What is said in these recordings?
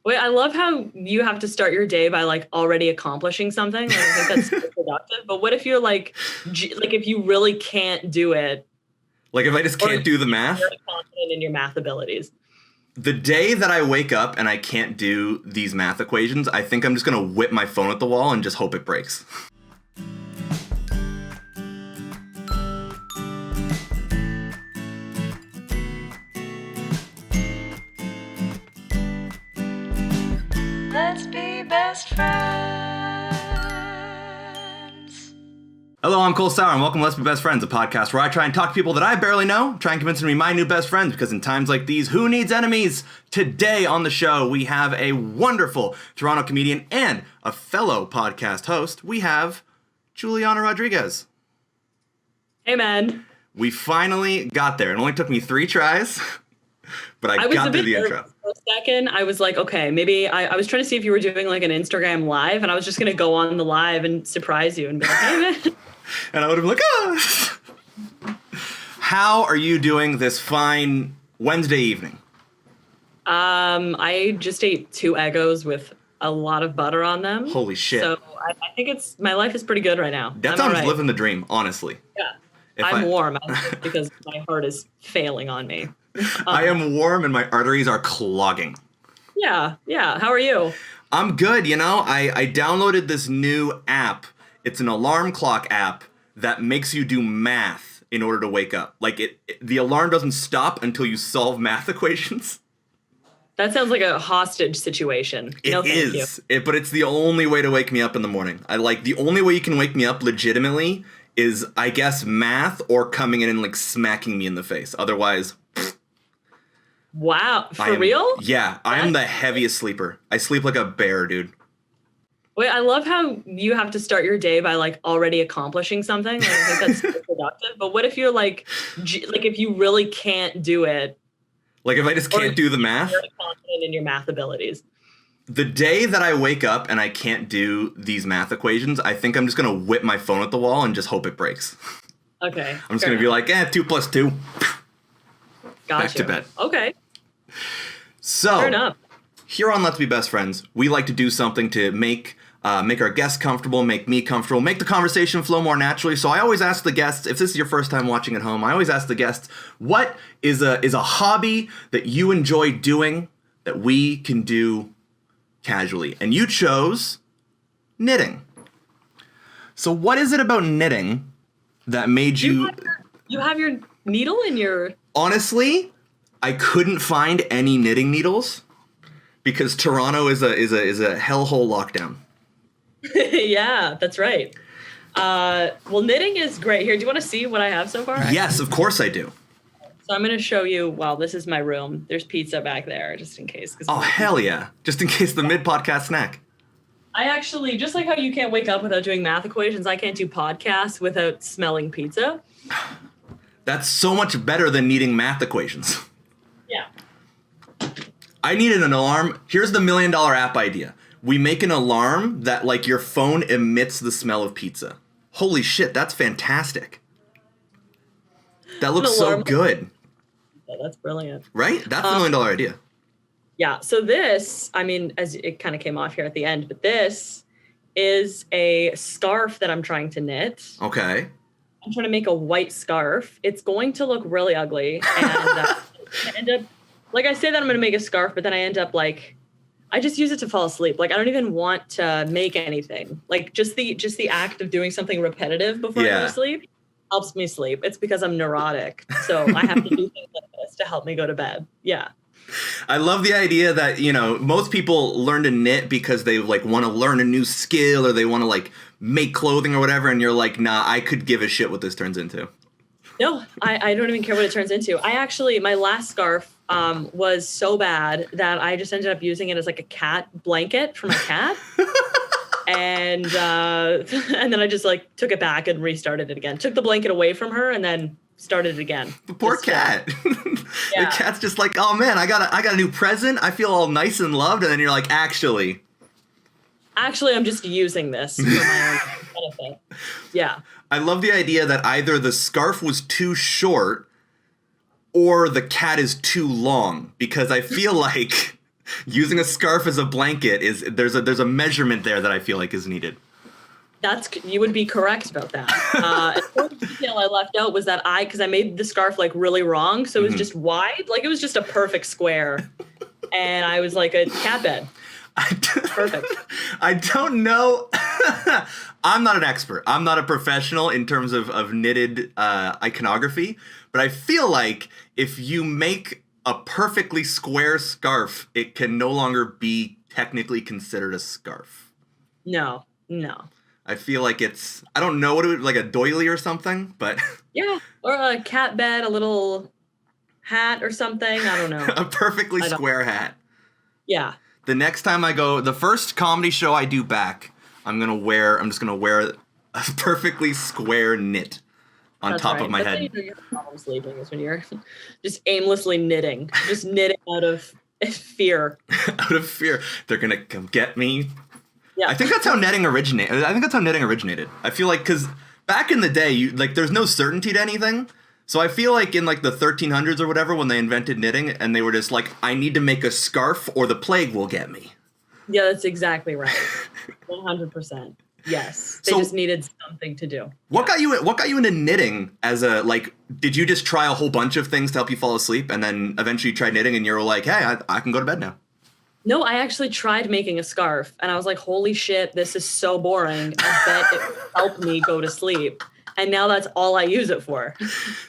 Wait, I love how you have to start your day by like already accomplishing something. Like, I think that's so productive. But what if you're like, like if you really can't do it, Like if I just or can't do the math, very confident in your math abilities? the day that I wake up and I can't do these math equations, I think I'm just going to whip my phone at the wall and just hope it breaks. Let's be best friends. Hello, I'm Cole Sauer, and welcome to Let's Be Best Friends, a podcast where I try and talk to people that I barely know, try and convince them to be my new best friends, because in times like these, who needs enemies? Today on the show, we have a wonderful Toronto comedian and a fellow podcast host. We have Juliana Rodrigues. Hey, man. We finally got there. It only took me 3 tries, but I was got a through bit the nervous intro. for a second. I was like, okay, maybe I was trying to see if you were doing like an Instagram live, and I was just going to go on the live and surprise you and be like, hey, man. And I would have been like, ah! How are you doing this fine Wednesday evening? I just ate 2 Eggos with a lot of butter on them. Holy shit. So I think my life is pretty good right now. That I'm sounds all right. living the dream, honestly. Yeah. I'm warm because my heart is failing on me. I am warm and my arteries are clogging. Yeah. How are you? I'm good, you know. I downloaded this new app. It's an alarm clock app that makes you do math in order to wake up. Like the alarm doesn't stop until you solve math equations. That sounds like a hostage situation. No, thank you. But it's the only way to wake me up in the morning. The only way you can wake me up legitimately is, I guess, math or coming in and like smacking me in the face. Otherwise, wow, for real? Yeah, I am the heaviest sleeper. I sleep like a bear, dude. Wait, I love how you have to start your day by like already accomplishing something. Like, I think that's so productive. But what if you're like if you really can't do it? Like if I just can't do the math? Very confident in your math abilities. The day that I wake up and I can't do these math equations, I think I'm just going to whip my phone at the wall and just hope it breaks. Okay. I'm just going to be like, 2 + 2. Gotcha. Back to bed. Okay. So, fair enough. Here on Let's Be Best Friends, we like to do something to make our guests comfortable, make me comfortable, make the conversation flow more naturally. So I always ask the guests, if this is your first time watching at home, I always ask the guests, what is a hobby that you enjoy doing that we can do casually? And you chose knitting. So what is it about knitting that made you... You have your needle in your... Honestly, I couldn't find any knitting needles because Toronto is a hellhole lockdown. Yeah, that's right. Well, knitting is great. Here, do you want to see what I have so far? Yes, of course I do. So I'm going to show you, well, this is my room. There's pizza back there, just in case. Oh, hell yeah. Just in case the mid-podcast snack. I actually, just like how you can't wake up without doing math equations, I can't do podcasts without smelling pizza. That's so much better than needing math equations. Yeah. I needed an alarm. Here's the $1 million app idea. We make an alarm that, like, your phone emits the smell of pizza. Holy shit, that's fantastic. That looks so good. Yeah, that's brilliant. Right? That's the $1 million idea. Yeah, so this, I mean, as it kind of came off here at the end, but this is a scarf that I'm trying to knit. Okay. I'm trying to make a white scarf. It's going to look really ugly. And I end up, like, I say that I'm going to make a scarf, but then I end up, like, I just use it to fall asleep. Like, I don't even want to make anything. Like, just the act of doing something repetitive before I go to sleep helps me sleep. It's because I'm neurotic. So I have to do things like this to help me go to bed. Yeah. I love the idea that, you know, most people learn to knit because they, like, want to learn a new skill or they want to, like, make clothing or whatever. And you're like, nah, I could give a shit what this turns into. No, I don't even care what it turns into. My last scarf was so bad that I just ended up using it as like a cat blanket for my cat. and then I just like took it back and restarted it again. Took the blanket away from her and then started it again. The poor cat. Yeah. The cat's just like, oh man, I got a new present. I feel all nice and loved. And then you're like, actually, I'm just using this for my own benefit. Yeah. I love the idea that either the scarf was too short or the cat is too long, because I feel like Using a scarf as a blanket there's a measurement there that I feel like is needed. You would be correct about that. The detail I left out was that because I made the scarf like really wrong, so it was just wide, like it was just a perfect square, and I was like a cat bed. Perfect. I don't know. I'm not an expert. I'm not a professional in terms of knitted iconography, but I feel like if you make a perfectly square scarf, it can no longer be technically considered a scarf. No. I feel like I don't know what it would, like a doily or something, but. Yeah, or a cat bed, a little hat or something. I don't know. A perfectly square hat. Yeah. The next time I go, the first comedy show I do back, I'm just gonna wear a perfectly square knit on top of my head. Your problem sleeping is when you're just aimlessly knitting, just knitting out of fear. Out of fear, they're gonna come get me. Yeah. I think that's how knitting originated. I feel like because back in the day, there's no certainty to anything. So I feel like in like the 1300s or whatever, when they invented knitting, and they were just like, I need to make a scarf or the plague will get me. Yeah, that's exactly right. 100%. Yes. They just needed something to do. What got you into knitting as did you just try a whole bunch of things to help you fall asleep and then eventually you tried knitting and you were like, hey, I can go to bed now? No, I actually tried making a scarf and I was like, holy shit, this is so boring. I bet it helped me go to sleep. And now that's all I use it for.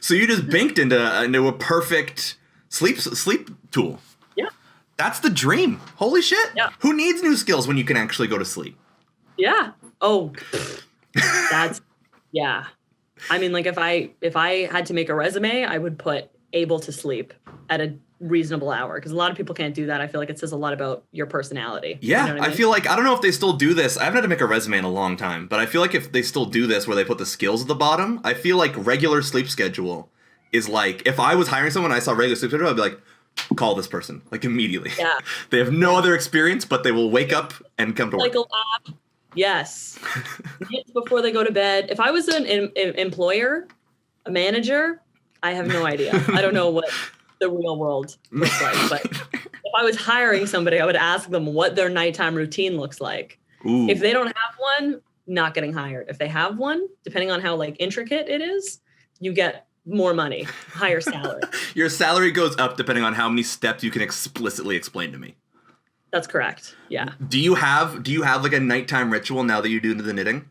So you just binked into a perfect sleep tool. Yeah. That's the dream. Holy shit. Yeah. Who needs new skills when you can actually go to sleep? Yeah. Oh, yeah. I mean, like if I had to make a resume, I would put able to sleep at a reasonable hour because a lot of people can't do that. I feel like it says a lot about your personality. Yeah, you know what I mean? feel like, I don't know if they still do this. I haven't had to make a resume in a long time, but I feel like if they still do this where they put the skills at the bottom, I feel like regular sleep schedule is like, if I was hiring someone and I saw regular sleep schedule, I'd be like, call this person, like immediately. Yeah. They have no other experience, but they will wake up and come to work. Like a lab. Yes. Before they go to bed. If I was an employer, a manager, I have no idea. I don't know what the real world looks like. But if I was hiring somebody, I would ask them what their nighttime routine looks like. Ooh. If they don't have one, not getting hired. If they have one, depending on how like intricate it is, you get more money, higher salary. Your salary goes up depending on how many steps you can explicitly explain to me. That's correct. Yeah. Do you have like a nighttime ritual now that you do the knitting?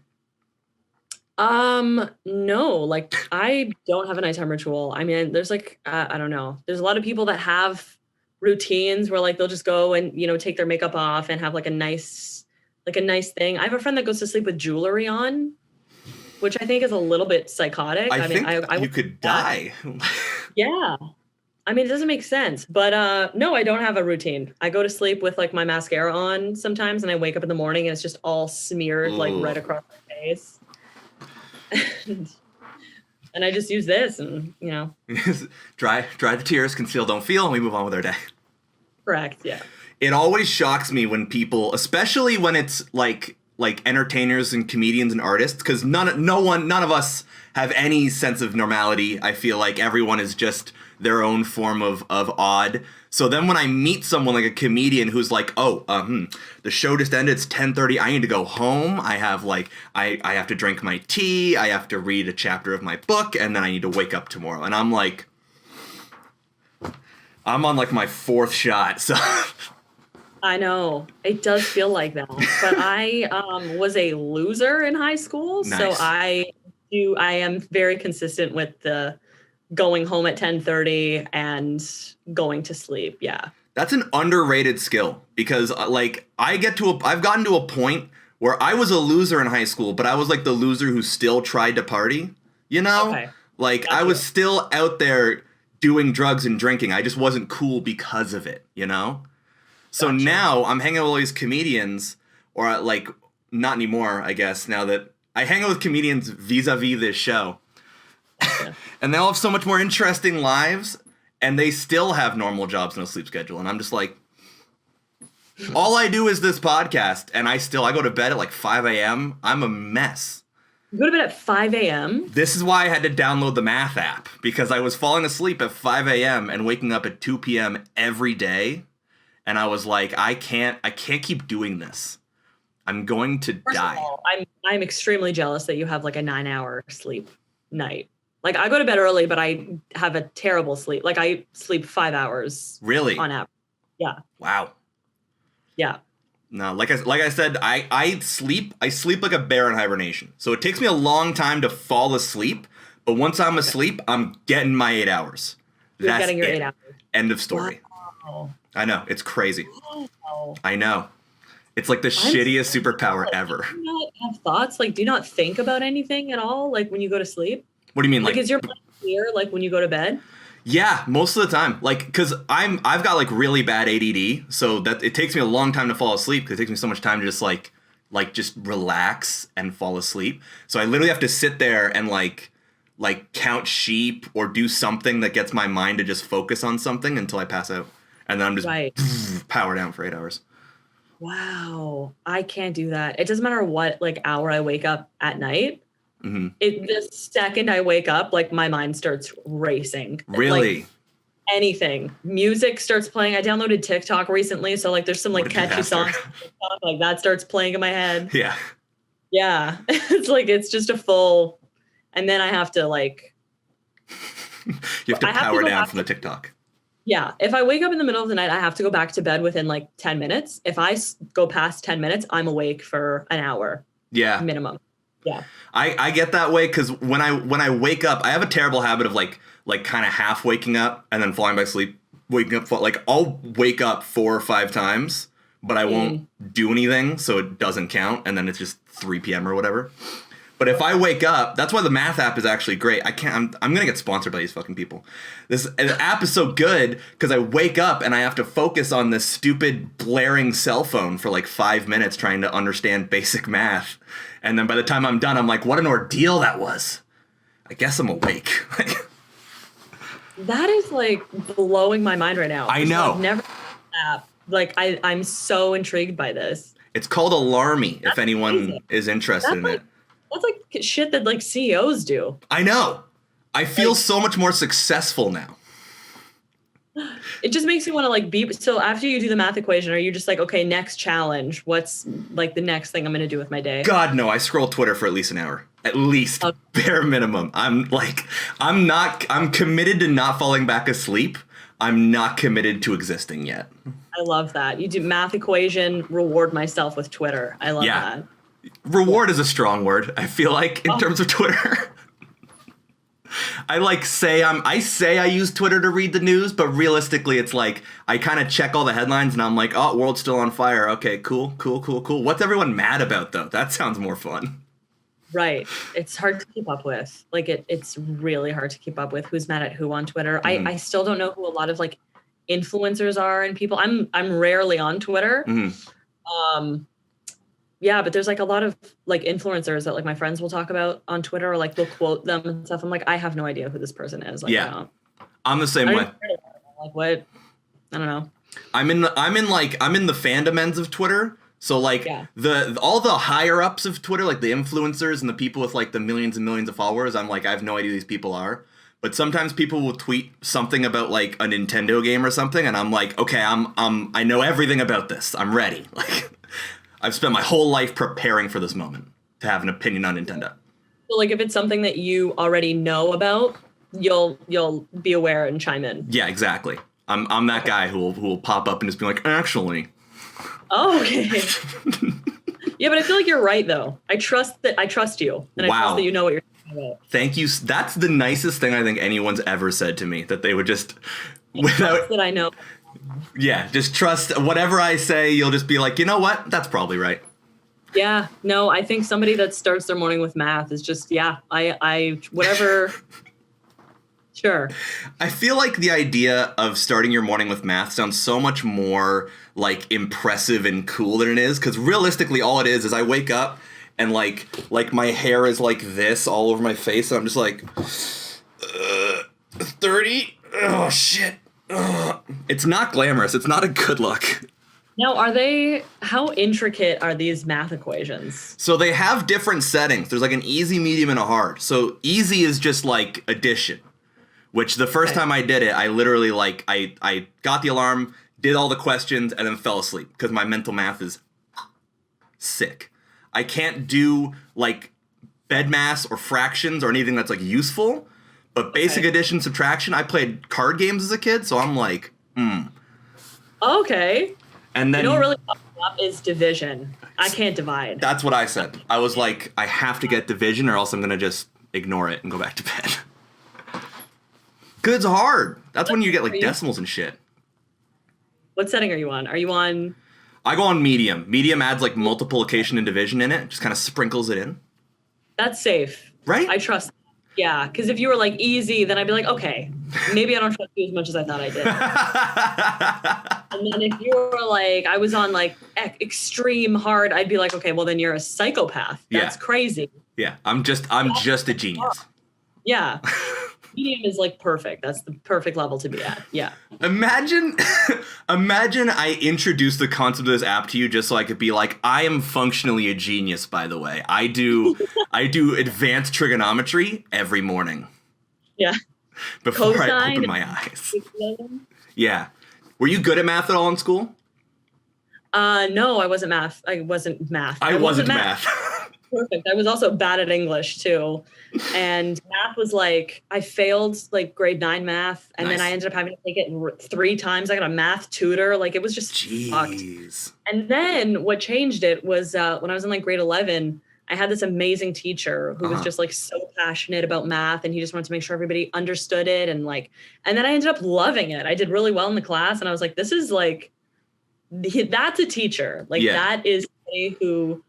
No, like I don't have a nighttime ritual. I mean, there's like, I don't know. There's a lot of people that have routines where like they'll just go and, take their makeup off and have like a nice thing. I have a friend that goes to sleep with jewelry on, which I think is a little bit psychotic. I think you could die. Yeah. I mean, it doesn't make sense, but no, I don't have a routine. I go to sleep with like my mascara on sometimes and I wake up in the morning and it's just all smeared like right across my face. And I just use this and, dry the tears, conceal, don't feel, and we move on with our day. Correct. Yeah. It always shocks me when people, especially when it's like entertainers and comedians and artists, because none of us have any sense of normality. I feel like everyone is just their own form of odd. So then when I meet someone like a comedian who's like, the show just ended, it's 10:30, I need to go home. I have I have to drink my tea, I have to read a chapter of my book, and then I need to wake up tomorrow. And I'm like, I'm on like my fourth shot, so... I know. It does feel like that. But I was a loser in high school, nice. So I am very consistent with the going home at 10:30 and going to sleep. Yeah. That's an underrated skill because I've gotten to a point where I was a loser in high school, but I was like the loser who still tried to party, Okay. Like I was still out there doing drugs and drinking. I just wasn't cool because of it, So gotcha. Now I'm hanging out with all these comedians, or like not anymore, I guess, now that I hang out with comedians vis-a-vis this show. Yeah. And they all have so much more interesting lives, and they still have normal jobs and a sleep schedule. And I'm just like, all I do is this podcast, and I go to bed at like 5 a.m. I'm a mess. You go to bed at 5 a.m.? This is why I had to download the math app, because I was falling asleep at 5 a.m. and waking up at 2 p.m. every day. and I was like, I can't keep doing this. I'm going to First die. of all, I'm extremely jealous that you have like a 9-hour sleep night. Like I go to bed early, but I have a terrible sleep. Like I sleep 5 hours. Really? On average. Yeah. Wow. Yeah. No, like I said, I sleep like a bear in hibernation. So it takes me a long time to fall asleep, but once I'm asleep, I'm getting my 8 hours. You're getting your 8 hours. End of story. Wow. I know, it's crazy. Wow. I know. It's like the shittiest superpower ever. Do you not have thoughts? Like, do you not think about anything at all? Like when you go to sleep? What do you mean? Like is your mind clear like when you go to bed? Yeah, most of the time. Like, cause I've got like really bad ADD, so that it takes me a long time to fall asleep because it takes me so much time to just just relax and fall asleep. So I literally have to sit there and like count sheep or do something that gets my mind to just focus on something until I pass out. And then I'm just power down for 8 hours. Wow. I can't do that. It doesn't matter what like hour I wake up at night. Mm-hmm. The second I wake up, like my mind starts racing. Really? Like, anything. Music starts playing. I downloaded TikTok recently, so like there's some like catchy songs on TikTok, like that starts playing in my head. Yeah. Yeah. It's just a full, and then I have to like you have to power down from the TikTok. Yeah. If I wake up in the middle of the night, I have to go back to bed within like 10 minutes. If I go past 10 minutes, I'm awake for an hour. Yeah. Minimum. Yeah. I get that way because when I wake up, I have a terrible habit of like kind of half waking up and then falling back asleep, waking up. Like I'll wake up 4 or 5 times, but I won't do anything, so it doesn't count, and then it's just 3 p.m. or whatever. But if I wake up, that's why the math app is actually great. I'm gonna get sponsored by these fucking people. The app is so good because I wake up and I have to focus on this stupid blaring cell phone for like 5 minutes trying to understand basic math. And then by the time I'm done, I'm like, what an ordeal that was. I guess I'm awake. That is like blowing my mind right now. I know. I've never app. Like I'm so intrigued by this. It's called Alarmy, if anyone amazing. is interested in it. That's like shit that like CEOs do. I know. I feel so much more successful now. It just makes me want to like be. So after you do the math equation, are you just like, okay, next challenge? What's like the next thing I'm going to do with my day? God, no. I scroll Twitter for at least an hour. At least. Okay. Bare minimum. I'm committed to not falling back asleep. I'm not committed to existing yet. I love that. You do math equation, reward myself with Twitter. I love that. Reward is a strong word, I feel like, in terms of Twitter. I say I use Twitter to read the news, but realistically it's like I kind of check all the headlines and I'm like, oh, world's still on fire. Okay, cool. What's everyone mad about though? That sounds more fun. Right. It's hard to keep up with. Like it's really hard to keep up with who's mad at who on Twitter. Mm-hmm. I still don't know who a lot of like influencers are and people. I'm rarely on Twitter. Mm-hmm. Yeah, but there's like a lot of like influencers that like my friends will talk about on Twitter or like they'll quote them and stuff. I'm like, I have no idea who this person is. Like, yeah, I'm the same way. Like what? I don't know. I'm in the fandom ends of Twitter. So like all the higher ups of Twitter, like the influencers and the people with like the millions and millions of followers, I'm like, I have no idea who these people are. But sometimes people will tweet something about like a Nintendo game or something, and I'm like, okay, I know everything about this. I'm ready. Like. I've spent my whole life preparing for this moment to have an opinion on Nintendo. So like if it's something that you already know about, you'll be aware and chime in. Yeah, exactly. I'm that guy who will pop up and just be like, actually. Oh, okay. Yeah, but I feel like you're right though. I trust you. And I trust that you know what you're talking about. Thank you. That's the nicest thing I think anyone's ever said to me, that they would just without that I know. Yeah, just trust whatever I say. You'll just be like, you know what? That's probably right. Yeah, no, I think somebody that starts their morning with math is just, I whatever. Sure. I feel like the idea of starting your morning with math sounds so much more like impressive and cool than it is. Because realistically, all it is I wake up and like my hair is like this all over my face. And I'm just like, 30? Oh, shit. It's not glamorous. It's not a good look. Now, how intricate are these math equations? So they have different settings. There's like an easy, medium, and a hard. So easy is just like addition, which the first time I did it, I literally like, I got the alarm, did all the questions, and then fell asleep because my mental math is sick. I can't do like bedmass or fractions or anything that's like useful, but basic addition, subtraction, I played card games as a kid, so I'm like, Okay. And then you know what really fucks me up is division. I can't divide. That's what I said. I was like, I have to get division or else I'm gonna just ignore it and go back to bed. Cause it's hard. That's when you get like decimals and shit. What setting are you on? Are you on? I go on medium. Medium adds like multiplication and division in it. Just kind of sprinkles it in. That's safe. Right? I trust. Yeah, because if you were like easy, then I'd be like, okay, maybe I don't trust you as much as I thought I did. And then if you were like, I was on like extreme hard, I'd be like, okay, well then you're a psychopath. That's crazy. Yeah, I'm just a genius. Yeah. Medium is like perfect. That's the perfect level to be at. Yeah. Imagine I introduced the concept of this app to you just so I could be like, I am functionally a genius, by the way. I do advanced trigonometry every morning. Yeah. Before Cosine I open my eyes. Yeah. Were you good at math at all in school? No, I wasn't math. I wasn't math. I wasn't math. Perfect. I was also bad at English too. And math was like, I failed like grade 9 math. And then I ended up having to take it 3 times. I got a math tutor. Like it was just fucked. And then what changed it was when I was in like grade 11, I had this amazing teacher who was just like so passionate about math. And he just wanted to make sure everybody understood it. And then I ended up loving it. I did really well in the class. And I was like, this is like, that's a teacher. Like that is somebody who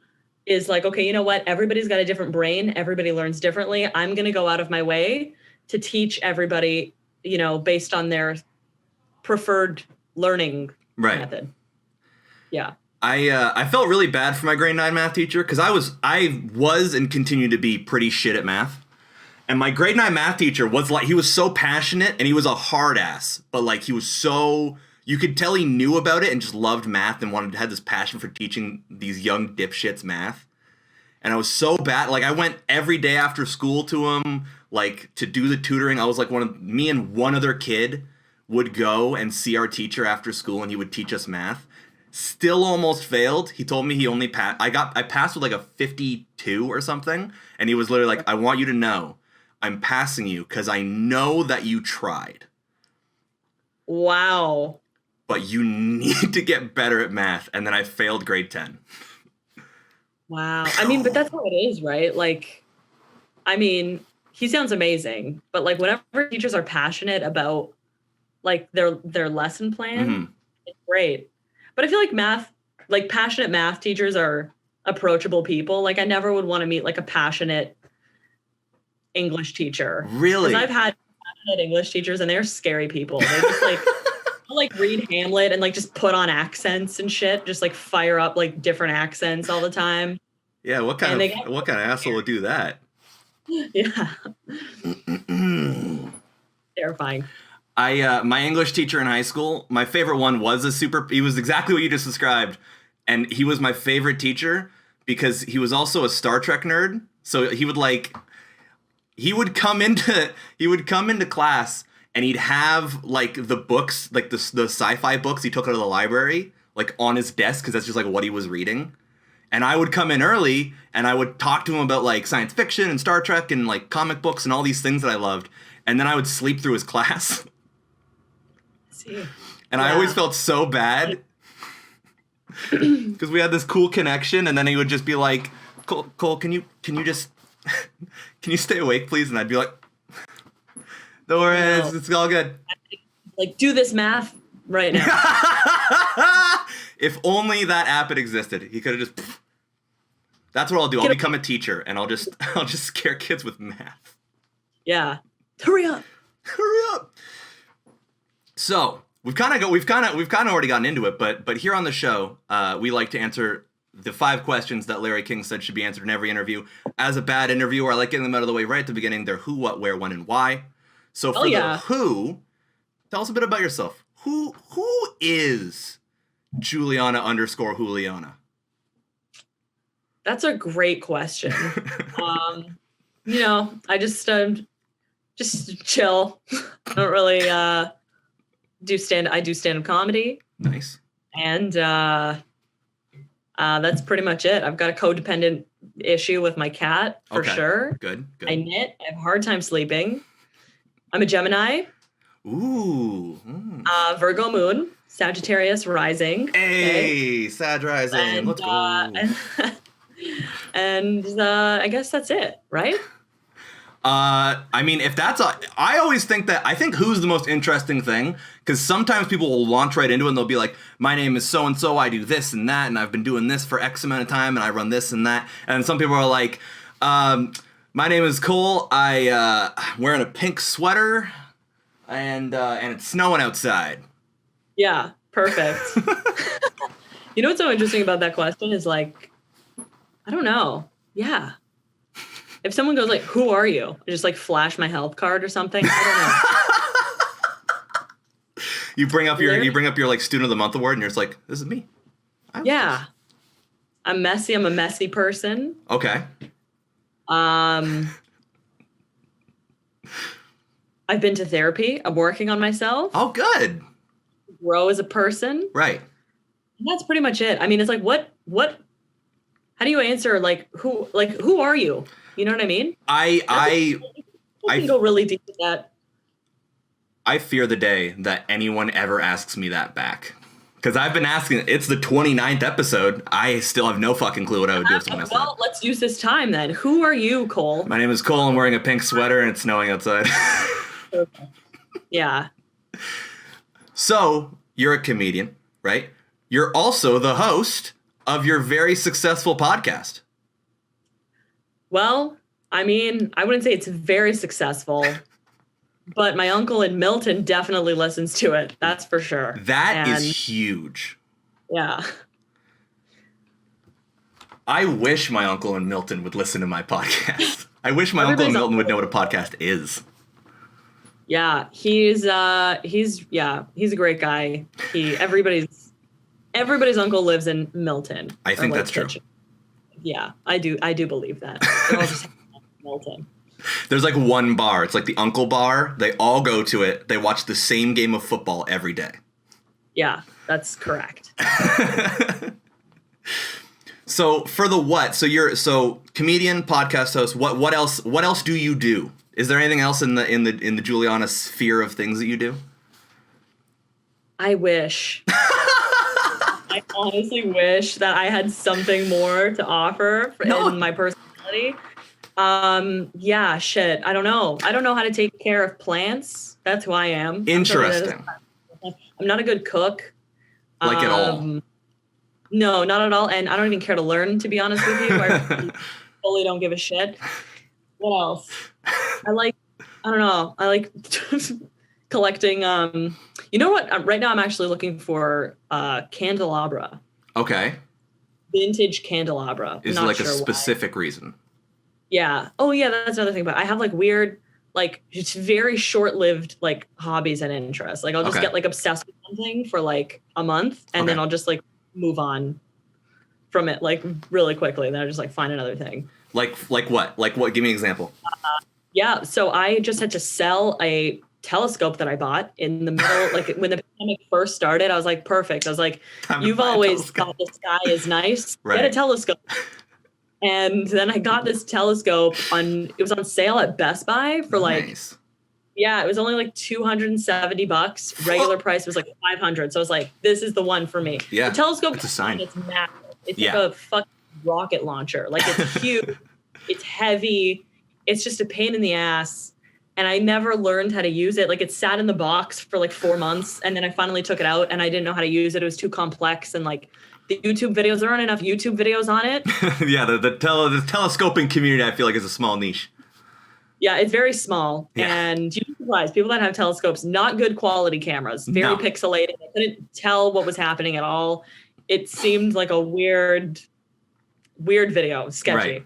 is like, okay, you know what? Everybody's got a different brain. Everybody learns differently. I'm going to go out of my way to teach everybody, you know, based on their preferred learning method. Yeah. I felt really bad for my grade 9 math teacher because I was and continue to be pretty shit at math. And my grade 9 math teacher was like, he was so passionate and he was a hard ass, but like he was so, you could tell he knew about it and just loved math and had this passion for teaching these young dipshits math. And I was so bad. Like I went every day after school to him, like to do the tutoring. I was like me and one other kid would go and see our teacher after school and he would teach us math. Still almost failed. He told me he only passed. I passed with like a 52 or something. And he was literally like, I want you to know I'm passing you because I know that you tried. Wow. But you need to get better at math. And then I failed grade 10. Wow. I mean, but that's how it is, right? Like, I mean, he sounds amazing, but like whenever teachers are passionate about like their lesson plan, it's great. But I feel like passionate math teachers are approachable people. Like I never would want to meet like a passionate English teacher. Really? Because I've had passionate English teachers and they're scary people. They just like read Hamlet and like just put on accents and shit, just like fire up like different accents all the time. Yeah, what kind of asshole would do that? Yeah. Terrifying. My English teacher in high school, my favorite one was he was exactly what you just described. And he was my favorite teacher because he was also a Star Trek nerd. So he would come into class and he'd have like the books, like the sci-fi books he took out of the library, like on his desk, because that's just like what he was reading. And I would come in early and I would talk to him about like science fiction and Star Trek and like comic books and all these things that I loved. And then I would sleep through his class. And I always felt so bad because we had this cool connection. And then he would just be like, Cole, can you just, can you stay awake, please? And I'd be like, don't worry, it's all good. Like, do this math right now. If only that app had existed, he could have just. That's what I'll do. I'll become a teacher, and I'll just scare kids with math. Yeah, hurry up. So we've kind of already gotten into it, but here on the show, we like to answer the 5 questions that Larry King said should be answered in every interview. As a bad interviewer, I like getting them out of the way right at the beginning. They're who, what, where, when, and why. So for the who, tell us a bit about yourself. Who is Juliana _Juliana? That's a great question. You know, I just chill. I don't really I do stand-up comedy. Nice. And that's pretty much it. I've got a codependent issue with my cat for sure. Good. I knit. I have a hard time sleeping. I'm a Gemini. Ooh. Virgo moon, Sagittarius rising. Hey, Sag rising. And, Let's go. and I guess that's it, right? I mean, if that's I always think who's the most interesting thing, because sometimes people will launch right into it and they'll be like, my name is so-and-so, I do this and that, and I've been doing this for X amount of time, and I run this and that. And some people are like, my name is Cole, I'm wearing a pink sweater, and it's snowing outside. Yeah, perfect. You know what's so interesting about that question is like, I don't know. Yeah. If someone goes like, who are you? I just like flash my health card or something. I don't know. You bring up your like student of the month award and you're just like, this is me. Yeah. I'm messy. I'm a messy person. Okay. I've been to therapy. I'm working on myself. Oh, good. Grow as a person. Right. And that's pretty much it. I mean, it's like, what, how do you answer who are you? You know what I mean? I can go really deep with that. I fear the day that anyone ever asks me that back. Because I've been asking, it's the 29th episode. I still have no fucking clue what I would do if someone asked that. Well, let's use this time then. Who are you, Cole? My name is Cole. I'm wearing a pink sweater and it's snowing outside. Okay. Yeah. So, you're a comedian, right? You're also the host of your very successful podcast. Well, I mean, I wouldn't say it's very successful, but my uncle in Milton definitely listens to it. That's for sure. That is huge. Yeah. I wish my uncle in Milton would listen to my podcast. I wish my uncle in Milton would know what a podcast is. Yeah, he's a great guy. Everybody's uncle lives in Milton. I think that's true. Yeah, I do believe that. They're all just Milton. There's like one bar. It's like the Uncle Bar. They all go to it. They watch the same game of football every day. Yeah, that's correct. So for the what? So you're comedian, podcast host. What else? What else do you do? Is there anything else in the Juliana sphere of things that you do? I wish. I honestly wish that I had something more to offer in my personality. Yeah, shit. I don't know. I don't know how to take care of plants. That's who I am. Interesting. I'm not a good cook. At all? No, not at all. And I don't even care to learn, to be honest with you. I totally don't give a shit. What else? I like collecting, you know what? Right now I'm actually looking for candelabra. Okay. Vintage candelabra. Is there like a specific reason? Yeah. Oh yeah, that's another thing. But I have like weird, like just very short-lived like hobbies and interests. Like I'll just get like obsessed with something for like a month and then I'll just like move on from it like really quickly. Then I just like find another thing. Like what? Like what? Give me an example. Yeah. So I just had to sell a telescope that I bought in the middle, like when the pandemic first started. I was like, perfect. I was like, you've always thought the sky is nice. Right. Get a telescope. And then I got this telescope it was on sale at Best Buy for nice. It was only like $270. Regular price was like $500. So I was like, this is the one for me. Yeah. The telescope, it's a sign. It's massive. It's like a fucking rocket launcher. Like it's huge. It's heavy. It's just a pain in the ass. And I never learned how to use it. Like it sat in the box for like 4 months. And then I finally took it out and I didn't know how to use it. It was too complex. And like the YouTube videos, there aren't enough YouTube videos on it. Yeah, the telescoping community, I feel like, is a small niche. Yeah, it's very small. Yeah. And you'd be surprised. People that have telescopes, not good quality cameras, very pixelated. I couldn't tell what was happening at all. It seemed like a weird video, sketchy. Right.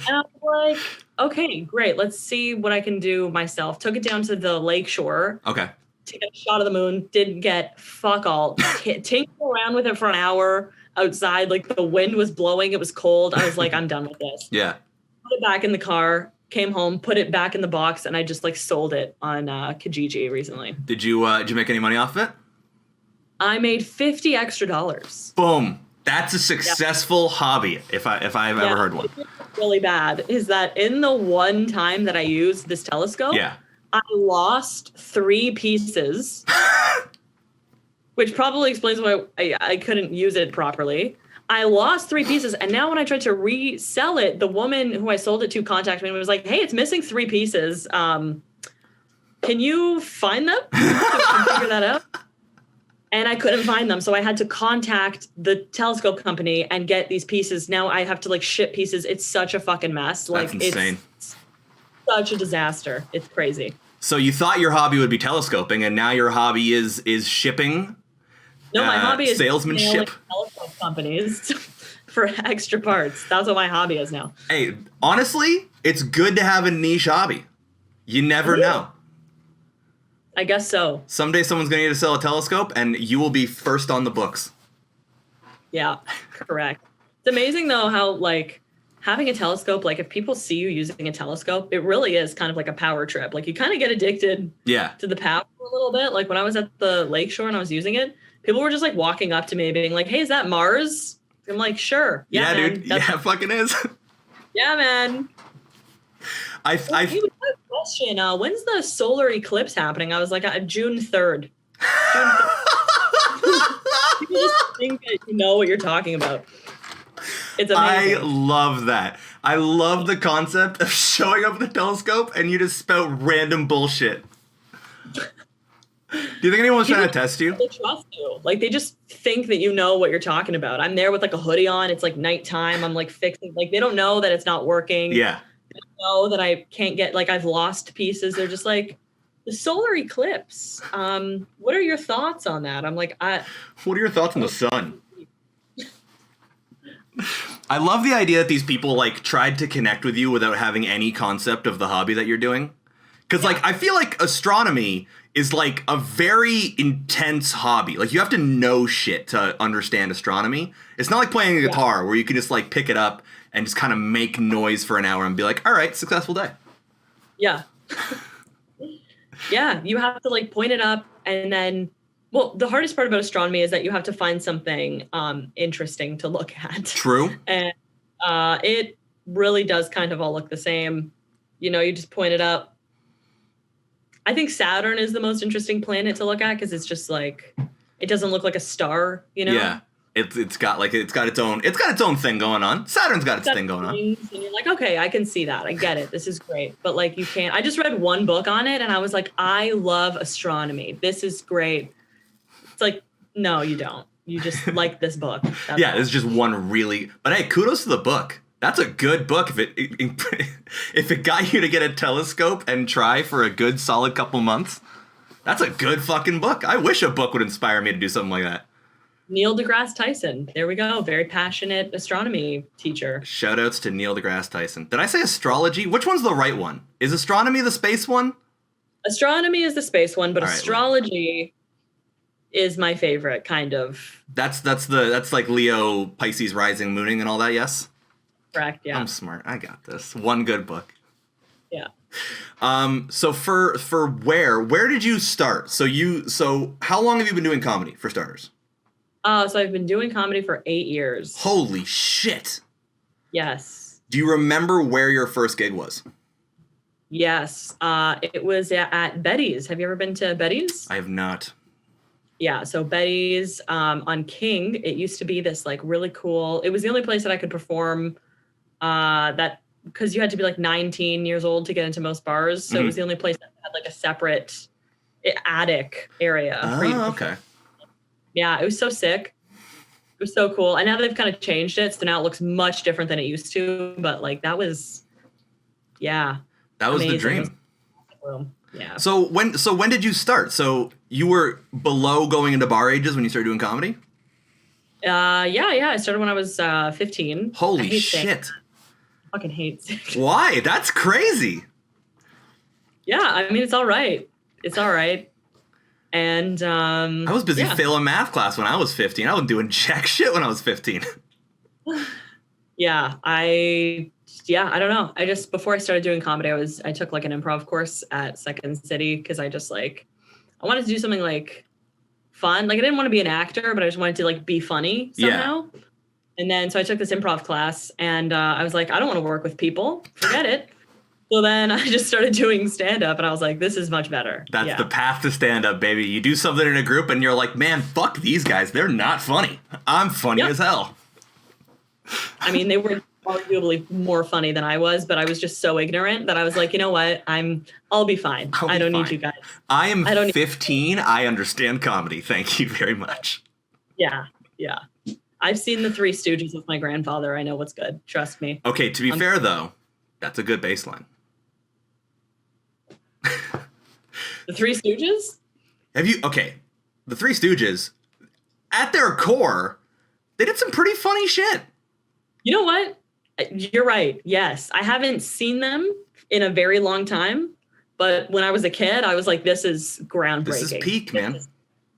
And I was like, okay, great. Let's see what I can do myself. Took it down to the lake shore. Okay. Take a shot of the moon. Didn't get fuck all. Tinkered around with it for an hour outside. Like the wind was blowing. It was cold. I was like, I'm done with this. Yeah. Put it back in the car. Came home, put it back in the box, and I just like sold it on Kijiji recently. Did you make any money off it? I made $50 extra. Boom. That's a successful hobby, if I've ever heard one. Really bad is that in the one time that I used this telescope, I lost 3 pieces, which probably explains why I couldn't use it properly. I lost 3 pieces, and now when I tried to resell it, the woman who I sold it to contacted me and was like, "Hey, it's missing 3 pieces. Can you find them? Can figure that out?" And I couldn't find them, so I had to contact the telescope company and get these pieces. Now I have to like ship pieces. It's such a fucking mess. Like, that's insane. It's such a disaster. It's crazy. So you thought your hobby would be telescoping, and now your hobby is shipping. No, my hobby is salesmanship. Telescope companies for extra parts. That's what my hobby is now. Hey, honestly, it's good to have a niche hobby. You never know. I guess so. Someday someone's going to need to sell a telescope, and you will be first on the books. Yeah, correct. It's amazing, though, how, like, having a telescope, like, if people see you using a telescope, it really is kind of like a power trip. Like, you kind of get addicted to the power a little bit. Like, when I was at the lakeshore and I was using it, people were just, like, walking up to me being like, "Hey, is that Mars?" I'm like, "Sure. Yeah, man, dude. Yeah, it fucking is. Yeah, man." I Hey, question. When's the solar eclipse happening? I was like, June 3rd. June 3rd. People just think that you know what you're talking about. It's amazing. I love that. I love the concept of showing up with a telescope and you just spout random bullshit. Do you think anyone's trying to test you? They trust you. Like, they just think that you know what you're talking about. I'm there with like a hoodie on. It's like nighttime. I'm like fixing. Like, they don't know that it's not working. Yeah. They don't know that I can't get, like, I've lost pieces. They're just like, the solar eclipse. What are your thoughts on that? I'm like, what are your thoughts on the sun? I love the idea that these people like tried to connect with you without having any concept of the hobby that you're doing. Because like I feel like astronomy is like a very intense hobby. Like you have to know shit to understand astronomy. It's not like playing a guitar where you can just like pick it up and just kind of make noise for an hour and be like, all right, successful day. Yeah. Yeah, you have to like point it up and then, well, the hardest part about astronomy is that you have to find something interesting to look at. True. And it really does kind of all look the same. You know, you just point it up. I think Saturn is the most interesting planet to look at because it's just like, it doesn't look like a star, you know? Yeah. It's got its own thing going on. Saturn's got its thing going on. And you're like, okay, I can see that. I get it. This is great. But like, you can't. I just read one book on it and I was like, I love astronomy. This is great. It's like, no, you don't. You just like this book. That's all. It's just one really. But hey, kudos to the book. That's a good book. If it got you to get a telescope and try for a good solid couple months, that's a good fucking book. I wish a book would inspire me to do something like that. Neil deGrasse Tyson. There we go. Very passionate astronomy teacher. Shout outs to Neil deGrasse Tyson. Did I say astrology? Which one's the right one? Is astronomy the space one? Astronomy is the space one, but all right, astrology is my favorite kind of. That's like Leo, Pisces, rising, mooning, and all that. Yes. Correct. Yeah. I'm smart. I got this. One good book. Yeah. So for where did you start? So how long have you been doing comedy for starters? So I've been doing comedy for 8 years. Holy shit. Yes. Do you remember where your first gig was? Yes. It was at Betty's. Have you ever been to Betty's? I have not. Yeah. So Betty's on King, it used to be this like really cool. It was the only place that I could perform that because you had to be like 19 years old to get into most bars. So it was the only place that had like a separate attic area. Oh, okay. Yeah, it was so sick. It was so cool. And now they've kind of changed it. So now it looks much different than it used to. But like that was, That was amazing. the dream. Yeah. So when did you start? So you were below going into bar ages when you started doing comedy? Yeah. I started when I was 15. Holy shit. I fucking hate it. Why? That's crazy. Yeah, I mean, it's all right. It's all right. And I was busy failing math class when I was 15. I wasn't doing jack shit when I was 15. I don't know. I just, before I started doing comedy, I took like an improv course at Second City because I just like, I wanted to do something like fun. Like I didn't want to be an actor, but I just wanted to like be funny somehow. Yeah. And then so I took this improv class and I was like, I don't want to work with people. Forget it. So then I just started doing stand-up and I was like, this is much better. That's the path to stand-up, baby. You do something in a group and you're like, man, fuck these guys. They're not funny. I'm funny as hell. I mean, they were arguably more funny than I was, but I was just so ignorant that I was like, you know what? I'll be fine. I don't need you guys. I am 15. I understand comedy. Thank you very much. Yeah. Yeah. I've seen the Three Stooges with my grandfather. I know what's good. Trust me. Okay. To be fair though, that's a good baseline. The Three Stooges? The Three Stooges, at their core, they did some pretty funny shit. You know what? You're right. Yes. I haven't seen them in a very long time, but when I was a kid, I was like, this is groundbreaking. This is peak, man. This is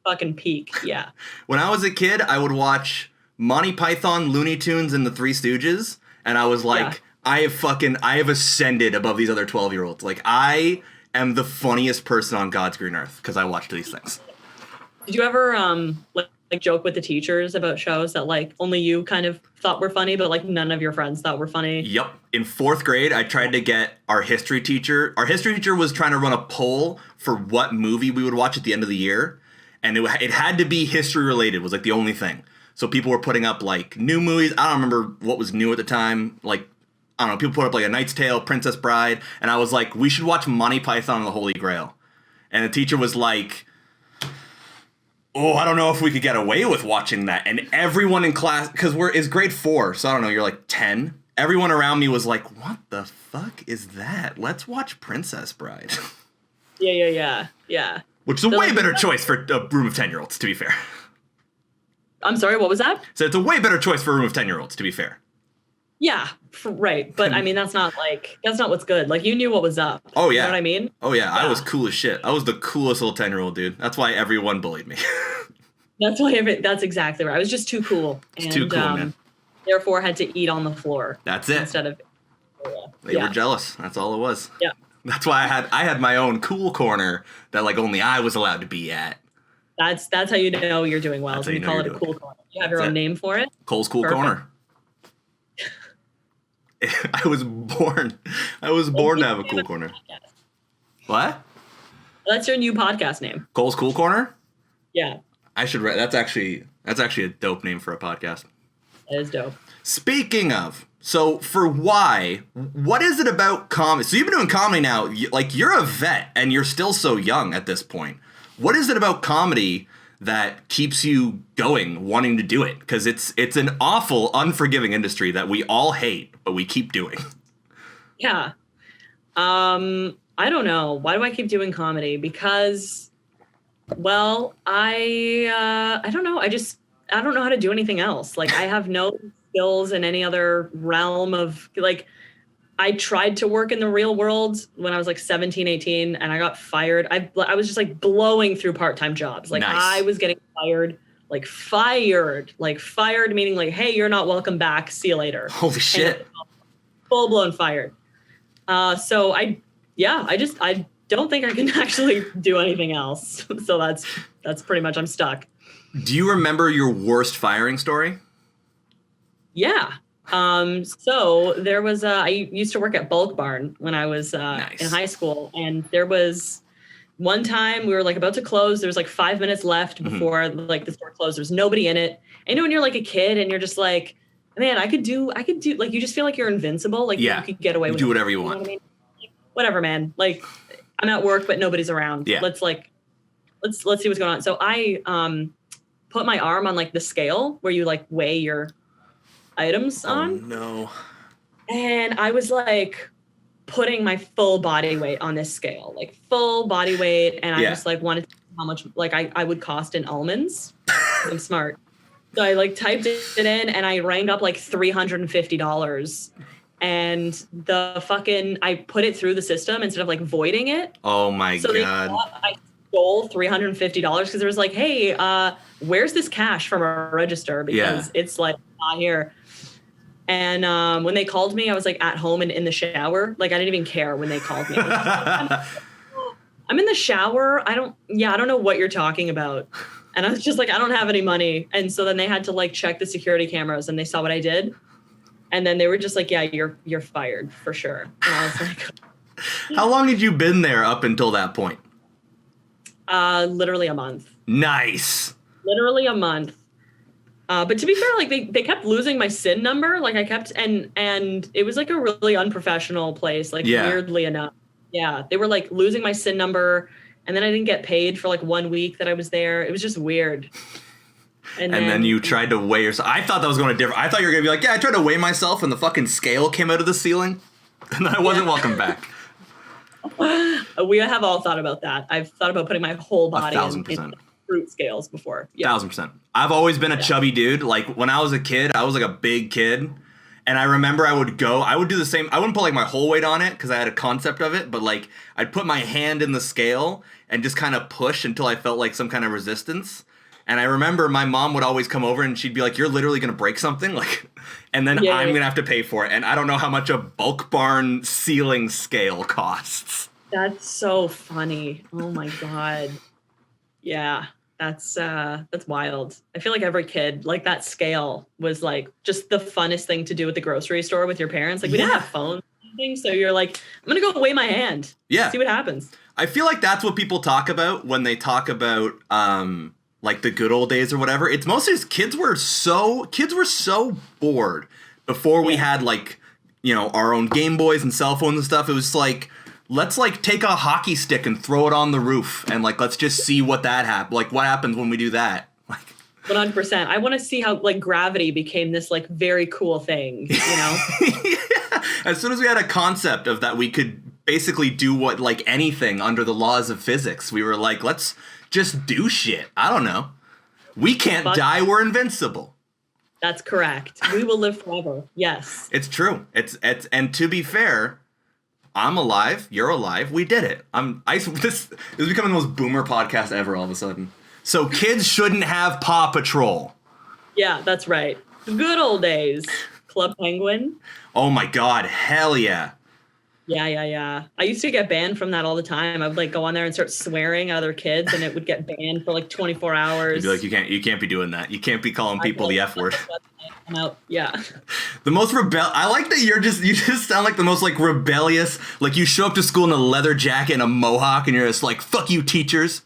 fucking peak. Yeah. When I was a kid, I would watch Monty Python, Looney Tunes, and the Three Stooges, and I was like, I have ascended above these other 12-year-olds. Like, I am the funniest person on God's green earth because I watched these things. Did you ever like joke with the teachers about shows that like only you kind of thought were funny, but like none of your friends thought were funny? Yep. In 4th grade, I tried to get our history teacher. Our history teacher was trying to run a poll for what movie we would watch at the end of the year, and it had to be history related. Was like the only thing. So people were putting up like new movies. I don't remember what was new at the time. Like, I don't know, people put up like A Knight's Tale, Princess Bride, and I was like, we should watch Monty Python and the Holy Grail. And the teacher was like, oh, I don't know if we could get away with watching that. And everyone in class, because it's grade 4, so I don't know, you're like 10. Everyone around me was like, what the fuck is that? Let's watch Princess Bride. Yeah. Which is a way better choice for a room of 10-year-olds, to be fair. I'm sorry, what was that? So it's a way better choice for a room of 10-year-olds, to be fair. Yeah, right. But I mean, that's not what's good. Like, you knew what was up. Oh, yeah. You know what I mean? Oh, yeah. I was cool as shit. I was the coolest little 10-year-old dude. That's why everyone bullied me. That's exactly right. I was just too cool. It's too cool, man. Therefore, had to eat on the floor. That's it. Instead of... They were jealous. That's all it was. Yeah. That's why I had my own cool corner that like only I was allowed to be at. That's how you know you're doing well. So you call it a cool corner. You have your own name for it? Cole's Cool Corner. I was born to have a cool corner. What? That's your new podcast name. Cole's Cool Corner? Yeah. I should write. That's actually a dope name for a podcast. That is dope. Speaking of, so for why, what is it about comedy? So you've been doing comedy now, like you're a vet and you're still so young at this point. What is it about comedy that keeps you going, wanting to do it? Because it's an awful, unforgiving industry that we all hate, but we keep doing. Yeah. I don't know. Why do I keep doing comedy? Because, well, I don't know. I don't know how to do anything else. Like, I have no skills in any other realm of, like, I tried to work in the real world when I was like 17, 18, and I got fired. I was just like blowing through part-time jobs. Like, nice. I was getting fired, meaning like, hey, you're not welcome back. See you later. Holy shit. Full blown fired. So I don't think I can actually do anything else. So that's pretty much, I'm stuck. Do you remember your worst firing story? Yeah. So there was, I used to work at Bulk Barn when I was nice. In high school. And there was one time we were like about to close. There was like 5 minutes left before like the store closed. There was nobody in it. And you know, when you're like a kid and you're just like, man, I could do, like, you just feel like you're invincible. Like you could get away with do whatever you want. Know what I mean? Like, whatever, man. Like, I'm at work, but nobody's around. Yeah. Let's see what's going on. So I, put my arm on like the scale where you like weigh your items on. Oh no. And I was like putting my full body weight on this scale, like full body weight. And I just like wanted to know how much like I would cost in almonds. I'm smart. So I like typed it in and I rang up like $350. And I put it through the system instead of like voiding it. Oh my God. They thought I stole $350 because there was like, hey, where's this cash from our register? Because it's like not here. And when they called me, I was like at home and in the shower. Like I didn't even care when they called me. I'm in the shower. I don't know what you're talking about. And I was just like, I don't have any money. And so then they had to like check the security cameras and they saw what I did. And then they were just like, yeah, you're fired for sure. And I was like, How long had you been there up until that point? literally a month. Nice. Literally a month. But to be fair, like they kept losing my SIN number. Like I kept, and it was like a really unprofessional place, like weirdly enough. Yeah. They were like losing my SIN number. And then I didn't get paid for like 1 week that I was there. It was just weird. And then you tried to weigh yourself. I thought that was going to differ. I thought you were going to be like, yeah, I tried to weigh myself and the fucking scale came out of the ceiling. And then I wasn't welcome back. We have all thought about that. I've thought about putting my whole body in fruit scales before. Yeah. 1000%. I've always been a chubby dude. Like when I was a kid, I was like a big kid. And I remember I would do the same. I wouldn't put like my whole weight on it because I had a concept of it. But like I'd put my hand in the scale and just kind of push until I felt like some kind of resistance. And I remember my mom would always come over and she'd be like, you're literally going to break something. Like, and then I'm going to have to pay for it. And I don't know how much a Bulk Barn ceiling scale costs. That's so funny. Oh my God. Yeah. That's wild. I feel like every kid, like that scale was like just the funnest thing to do at the grocery store with your parents. Like we didn't have phones or anything, so you're like, I'm gonna go weigh my hand. Yeah. See what happens. I feel like that's what people talk about when they talk about like the good old days or whatever. It's mostly just kids were so bored before we had like, you know, our own Game Boys and cell phones and stuff. It was like, let's like take a hockey stick and throw it on the roof and like let's just see what what happens when we do that. Like 100%. I want to see how like gravity became this like very cool thing, you know? Yeah. As soon as we had a concept of that we could basically do what like anything under the laws of physics, we were like, let's just do shit. I don't know. We can't die, we're invincible. That's correct. We will live forever. Yes. It's true. It's and to be fair, I'm alive. You're alive. We did it. This is becoming the most boomer podcast ever all of a sudden. So kids shouldn't have Paw Patrol. Yeah, that's right. The good old days. Club Penguin. Oh my God. Hell yeah. Yeah. I used to get banned from that all the time. I would like go on there and start swearing at other kids and it would get banned for like 24 hours. You'd be like, you can't be doing that. You can't be calling people the F word. Yeah. The most I like that you just sound like the most like rebellious, like you show up to school in a leather jacket and a mohawk and you're just like, fuck you teachers.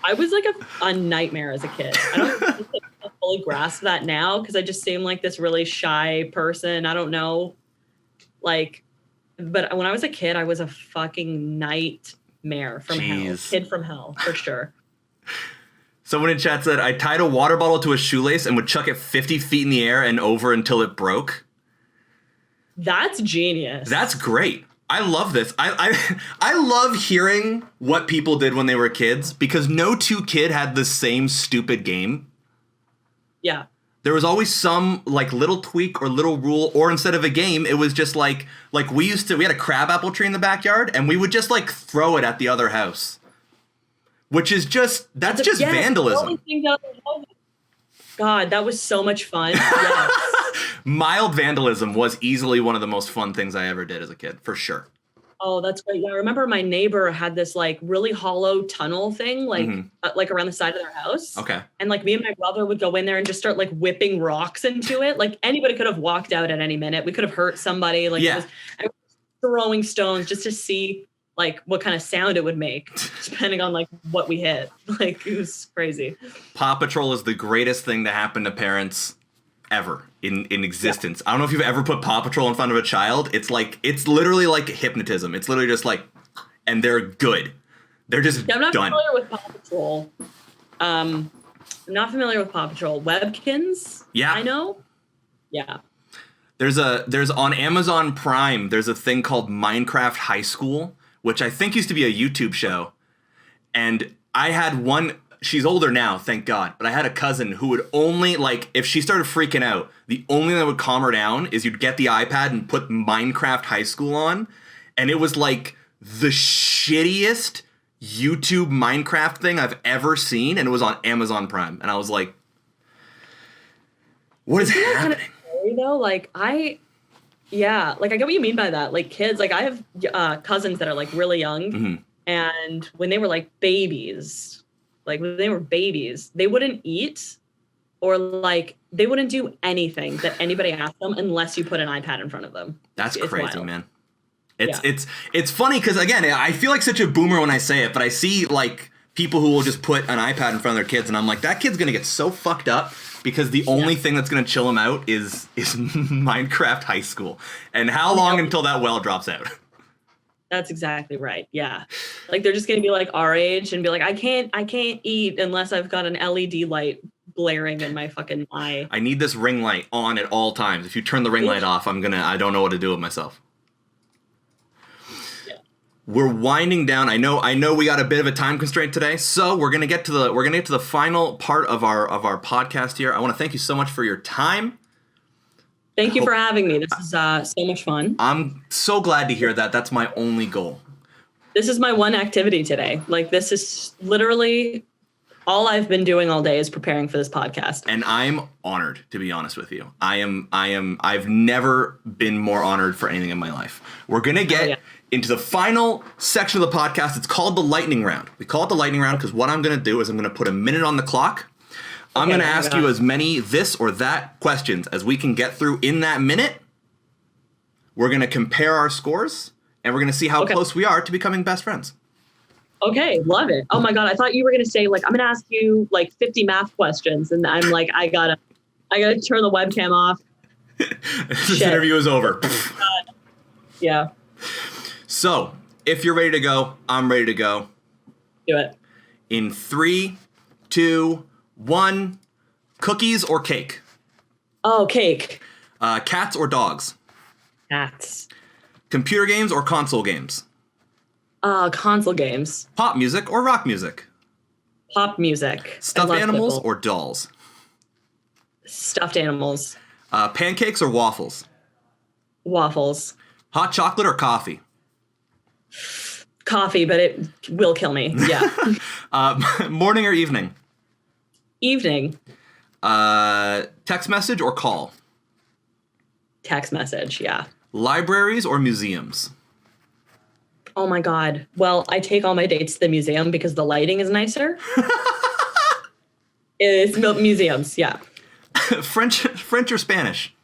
I was like a nightmare as a kid. I don't fully grasp that now because I just seem like this really shy person. I don't know. Like, but when I was a kid, I was a fucking nightmare from hell. Kid from hell, for sure. Someone in chat said, I tied a water bottle to a shoelace and would chuck it 50 feet in the air and over until it broke. That's genius. That's great. I love this. I love hearing what people did when they were kids because no two kid had the same stupid game. Yeah. There was always some like little tweak or little rule, or instead of a game, it was just like we had a crabapple tree in the backyard and we would just like throw it at the other house. Which is that's just vandalism. God, that was so much fun. Yes. Mild vandalism was easily one of the most fun things I ever did as a kid, for sure. Oh, that's great. Yeah, I remember my neighbor had this like really hollow tunnel thing, like like around the side of their house. Okay. And like me and my brother would go in there and just start like whipping rocks into it. Like anybody could have walked out at any minute. We could have hurt somebody. Like I was throwing stones just to see like what kind of sound it would make, depending on like what we hit. Like it was crazy. Paw Patrol is the greatest thing to happen to parents ever in existence. Yeah. I don't know if you've ever put Paw Patrol in front of a child. It's literally like hypnotism. It's literally just like, and they're good. They're just I'm not done. familiar with Paw Patrol. I'm not familiar with Paw Patrol. Webkins? Yeah. I know. Yeah. There's on Amazon Prime, there's a thing called Minecraft High School, which I think used to be a YouTube show. And I had one, she's older now, thank God, but I had a cousin who would only, like, if she started freaking out, the only thing that would calm her down is you'd get the iPad and put Minecraft High School on, and it was like the shittiest YouTube Minecraft thing I've ever seen, and it was on Amazon Prime. And I was like, what is happening? Kind of scary, though? Like, I get what you mean by that. Like kids, like I have cousins that are like really young, and when they were like babies, like when they were babies, they wouldn't eat or like they wouldn't do anything that anybody asked them unless you put an iPad in front of them. That's It's crazy, wild. man. It's funny because again, I feel like such a boomer when I say it, but I see like people who will just put an iPad in front of their kids, and I'm like, that kid's gonna get so fucked up because the only thing that's gonna chill him out is Minecraft High School. And how long until that well drops out? That's exactly right. Yeah. Like they're just going to be like our age and be like, I can't eat unless I've got an LED light blaring in my fucking eye. I need this ring light on at all times. If you turn the ring light off, I don't know what to do with myself. Yeah. We're winding down. I know we got a bit of a time constraint today, so we're gonna get to the final part of our podcast here. I want to thank you so much for your time. Thank you for having me. This is so much fun. I'm so glad to hear that. That's my only goal. This is my one activity today. Like this is literally all I've been doing all day is preparing for this podcast. And I'm honored, to be honest with you. I've never been more honored for anything in my life. We're gonna get into the final section of the podcast. It's called the lightning round. We call it the lightning round because what I'm gonna do is I'm gonna put a minute on the clock. I'm going to ask you as many this or that questions as we can get through in that minute. We're going to compare our scores, and we're going to see how close we are to becoming best friends. Okay, love it. Oh my God, I thought you were going to say, like, I'm going to ask you, like, 50 math questions, and I'm like, I gotta turn the webcam off. This interview is over. Yeah. So, if you're ready to go, I'm ready to go. Do it. In 3, 2, 1, cookies or cake? Oh, cake. Cats or dogs? Cats. Computer games or console games? Console games. Pop music or rock music? Pop music. Stuffed animals or dolls? Stuffed animals. Pancakes or waffles? Waffles. Hot chocolate or coffee? Coffee, but it will kill me. Yeah. Morning or evening? Evening. Text message or call? Text message, yeah. Libraries or museums? Oh my God. Well, I take all my dates to the museum because the lighting is nicer. It's museums, yeah. French or Spanish?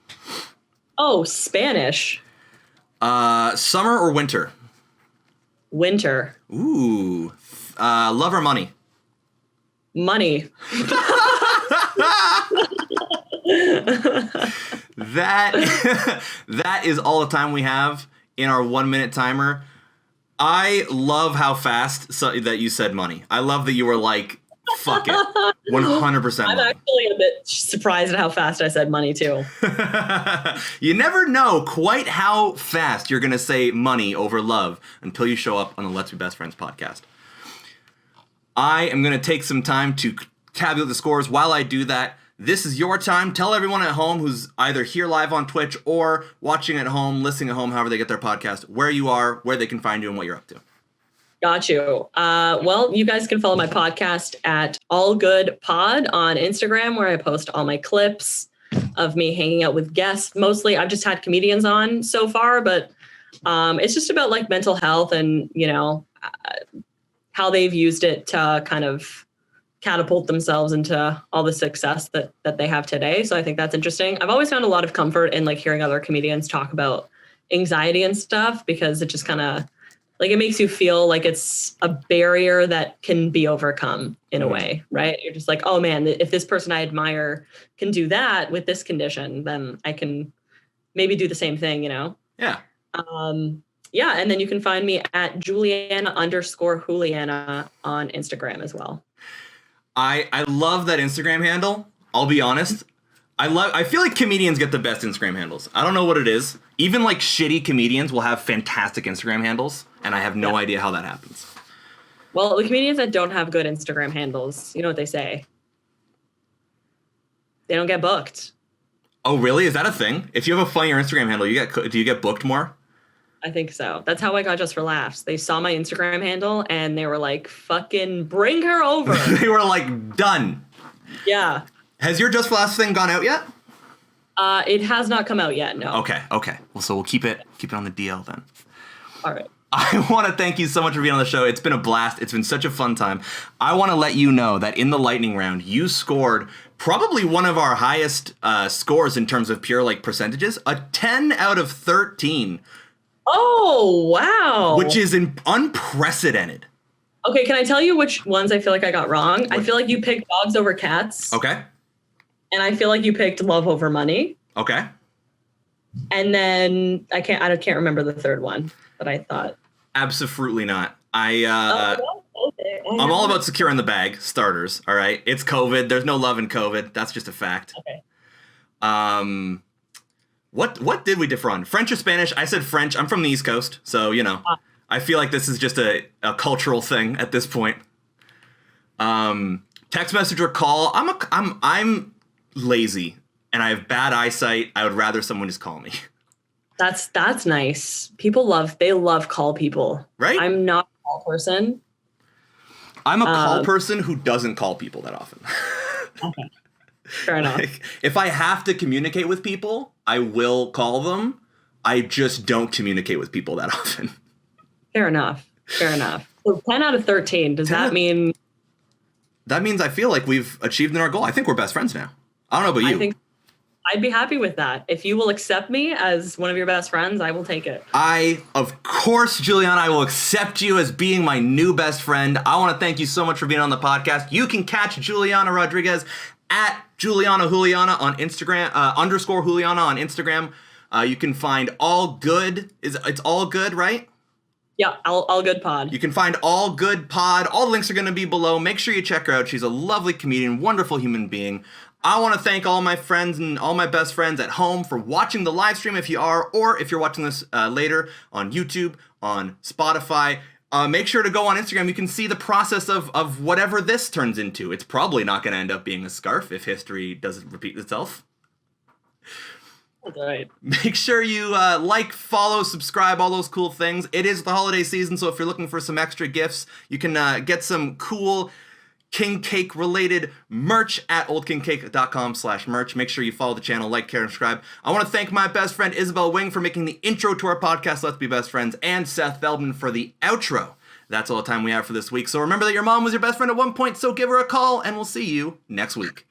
Oh, Spanish. Summer or winter? Winter. Ooh. Love or money? Money. That is all the time we have in our 1 minute timer. I love how fast that you said money. I love that you were like, fuck it. 100% I'm money. actually a bit surprised at how fast I said money too. You never know quite how fast you're going to say money over love until you show up on the Let's Be Best Friends podcast. I am going to take some time to tabulate the scores. While I do that, this is your time. Tell everyone at home who's either here live on Twitch or watching at home, listening at home, however they get their podcast, where you are, where they can find you, and what you're up to. Got you. Well, you guys can follow my podcast at All Good Pod on Instagram, where I post all my clips of me hanging out with guests. Mostly, I've just had comedians on so far, but it's just about like mental health and, you know, how they've used it to kind of catapult themselves into all the success that they have today. So I think that's interesting. I've always found a lot of comfort in like hearing other comedians talk about anxiety and stuff because it just kind of like it makes you feel like it's a barrier that can be overcome in a way, right? You're just like, oh man, if this person I admire can do that with this condition, then I can maybe do the same thing, you know? Yeah. Yeah, and then you can find me at Juliana_Juliana on Instagram as well. I love that Instagram handle. I'll be honest. I feel like comedians get the best Instagram handles. I don't know what it is. Even like shitty comedians will have fantastic Instagram handles, and I have no idea how that happens. Well, the comedians that don't have good Instagram handles, you know what they say? They don't get booked. Oh, really? Is that a thing? If you have a funnier Instagram handle, do you get booked more? I think so. That's how I got Just for Laughs. They saw my Instagram handle and they were like, fucking bring her over. They were like, done. Yeah. Has your Just for Laughs thing gone out yet? It has not come out yet, no. Okay. Well, so we'll keep it on the DL then. All right. I want to thank you so much for being on the show. It's been a blast. It's been such a fun time. I want to let you know that in the lightning round, you scored probably one of our highest scores in terms of pure like percentages, a 10 out of 13. Oh, wow. Which is unprecedented. Okay, can I tell you which ones I feel like I got wrong? I feel like you picked dogs over cats. Okay. And I feel like you picked love over money. Okay. And then I can't remember the third one that I thought. Absolutely not. I'm all about securing the bag, starters, all right? It's COVID. There's no love in COVID. That's just a fact. Okay. What did we differ on? French or Spanish? I said French. I'm from the East Coast, so, you know. I feel like this is just a cultural thing at this point. Text message or call. I'm lazy and I have bad eyesight. I would rather someone just call me. That's nice. People love call people. Right? I'm not a call person. I'm a call person who doesn't call people that often. Okay. Fair enough. Like, if I have to communicate with people, I will call them. I just don't communicate with people that often. Fair enough. So 10 out of 13. Does that mean? That means I feel like we've achieved our goal. I think we're best friends now. I don't know about you. I think I'd be happy with that. If you will accept me as one of your best friends, I will take it. Of course, Juliana, I will accept you as being my new best friend. I want to thank you so much for being on the podcast. You can catch Juliana Rodrigues at Juliana Juliana on Instagram, _ Juliana on Instagram. You can find All Good. It's All Good, right? Yeah, all good pod. You can find All Good Pod. All the links are going to be below. Make sure you check her out. She's a lovely comedian, wonderful human being. I want to thank all my friends and all my best friends at home for watching the live stream if you are, or if you're watching this later on YouTube, on Spotify. Make sure to go on Instagram. You can see the process of whatever this turns into. It's probably not going to end up being a scarf if history doesn't repeat itself. That's right. Make sure you like, follow, subscribe, all those cool things. It is the holiday season, so if you're looking for some extra gifts, you can get some cool King Cake related merch at oldkingcake.com/merch. Make sure you follow the channel, like, care, and subscribe. I want to thank my best friend Isabel Wing for making the intro to our podcast, Let's Be Best Friends, and Seth Feldman for the outro. That's all the time we have for this week. So remember that your mom was your best friend at one point, so give her a call, and we'll see you next week.